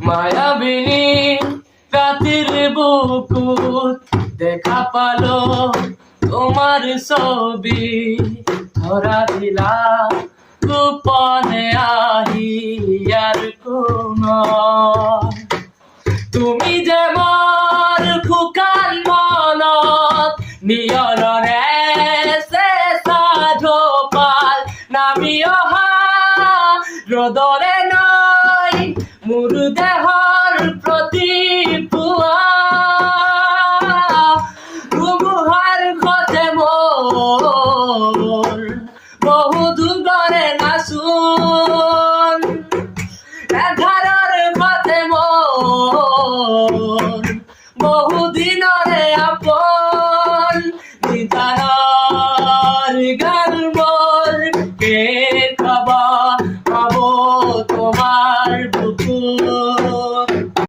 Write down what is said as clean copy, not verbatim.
মায়াবিনী রাতের বুকুত দেখা পালো তোমার ছবি ধরা দিলা গোপনে আহিয়ার কোন তুমি যে মোর ফুকান মনত নিয়নৰে চেঁচা ধোপাল নামি অহা ৰদৰে নৈ মোৰ দেহৰ প্ৰতি পুৱা ধুমুহাৰ খতে মোৰ বহু দুগৰে নাচোন এঘাৰৰ খতে মোৰ বহু দিনৰে আপোন নিজানৰ গান মোৰ কে খাব পাব তোমার বুকুত